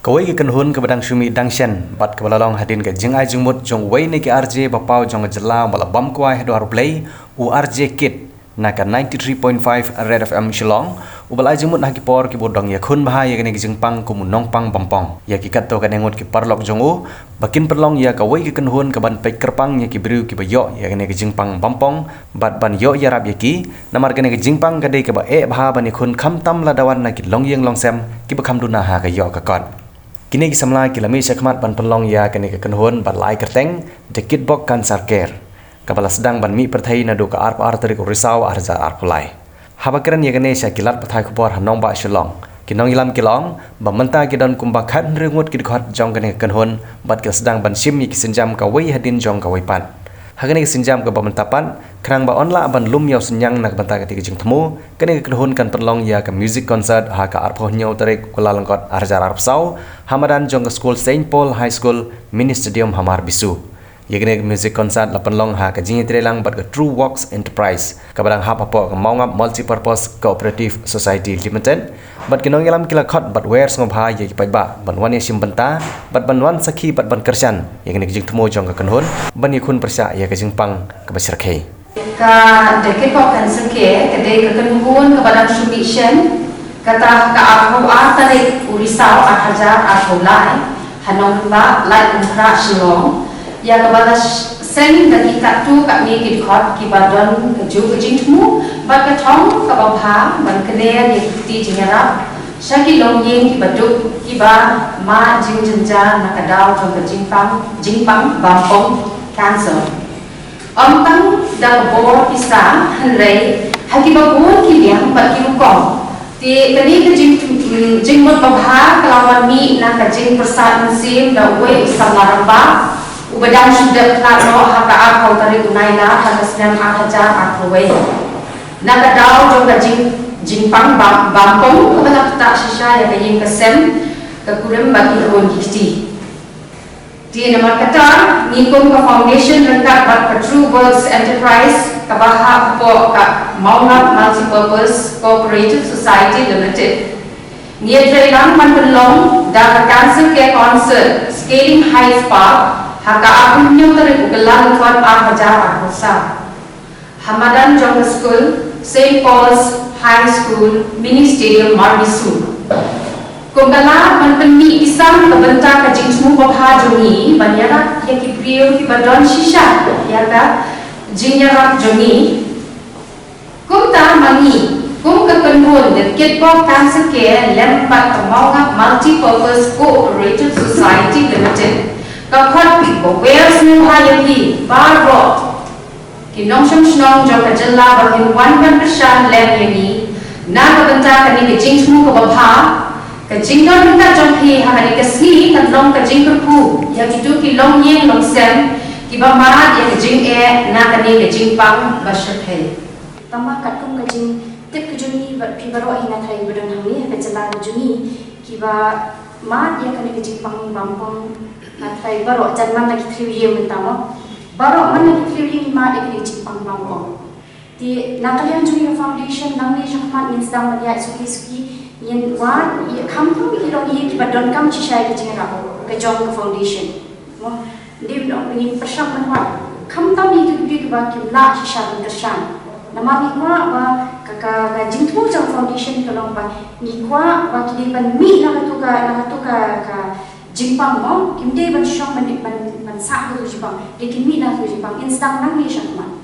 Kawai ke kenhun ke badang syumi dangshen bat ke balalong hadin ke jeng ai jengmut jong wei ni ke RJ bapau jong jela bala bam kwai do play u RJ kit na ka 93.5 Red FM Shillong u bala jengmut na ki por ki bodong ya khun bahaya ke ni jeng pang ku munong pang bampong ya ki kat to ka nengut ki parlok jong u bakin perlong ya kawai ke kenhun ke ban pe kerpang ya ki beriu ki bayo ya ke ni jeng pang bampong bat ban yo ya rap ya ki namar ke ni jeng pang ka dei ke ba e bha ban ni khun kham tam la dawan na ki long yeng long sem ki bakham duna ha ka yo ka kon kini kisamla kilami sekmat ban pelong ya kini ke kenhun ban lai kerteng dekit bok kan sarker kabala sedang ban mi perthai na do ka arp arteri ko risau arja arpulai habakran ya kene syakilat pathai khupor hanong ba shilong kinong ilam kilong ba menta kidan kumba khat rengut ki khot jong kene kenhun bat ke sedang ban sim ki senjam ka wei hadin jong ka wei pan hagane ke senjam ka ba mentapan krang ba onla ban lum yaw senyang nak banta ka ti jing themu kene ke kenhun kan pelong ya ka music concert ha ka arpho nyau tarik kula langkot arja arpsau hamadan jong school Saint Paul High School mini stadium hamar bisu yegene music concert la penlong ha ka jingi trelang bat ka True Works Enterprise ka badang ha papo ka maungap multi-purpose cooperative society limited bat kinong yalam kila khot bat wear sngop ha ye pai ba ban wan ye sim banta bat ban wan sakhi bat ban kersan yegene jing thmo jong ka kanhun ban ye khun persya ye ka jing pang ka basirkhei ka dekit ko kan seke kede ka kanhun ka badang submission kata ka arho tarik urisau 8,000 arholai hanong ba lai umkra Shillong ya ka bala seng daki ka tu ka mi ki khot ki badon ka ju ka jingmu ba ka thong ka ba bha ban kene ye ti jingara shaki long yeng ki baduk ki ba ma jing janja na ka daw thong ka jingpang bampong cancer tang da bo isa hanrei haki ba bo ki liang ba ki kong ti kani ka jing mot babha kalawan mi na ka jing persat musim da we samaramba ubadang sudah klaro haka akau tari unaila haka senam ahajar akrowe na ka daw jong ka jing pang bampong kabala ta shisha ya ka ying kasem ka kurem bagi ron kiti ti namar kata ni kong ka foundation rengkat bat ka True Works Enterprise ka baha po ka maungat multi-purpose cooperative society limited niya trailang manpelong da ka cancer care concert scaling high spark haka apunyo tari ugalan tuan 8,000 arhosa hamadan jong school Saint Paul's High School mini stadium marbisu kongala manpeni pisang kabenta ka jingmu babha jongi banyara ya ki priyo ki badon shisha ya ka jinyarak jongi kumta mangi kum ka kanhun the kitbok cancer care lempat kamaunga multi-purpose cooperative society limited ka khot bo wer snu hayati baro kinong shnong jo ka jalla ba kin 1% lem yani na ka banta ka ni jingmu ka babha ka jingdon ka jonghi ha ka si ka long ka jingku ya kitu ki long yeng long sem ki ba ma ya ka jing e na ka ni jing pang ba shaphe tama kat kum ka jing tip ka juni ba pi baro hina thai budon hami ka jalla ka juni ki ba ma ya ka ni jing pang bampong natai baru jangan lagi trivium mentama baru mana lagi trivium ma ekni cipang bangko di nakalian juga foundation nang ni syahmat ni sedang melihat suki yang wan ia kampung kilo ia kibadon kam cisai ke jengara ke jong ke foundation mo dia dong ingin persam manwa kam tam ni tu dia ke la sisa berkesan nama ni kwa ba ka jingtu jong foundation tolong ba ni kwa ba kidi ban mi na tu ka jingpang mo kimde ban syong ban sa ko jingpang lekin mi na jingpang instant nang ni syakman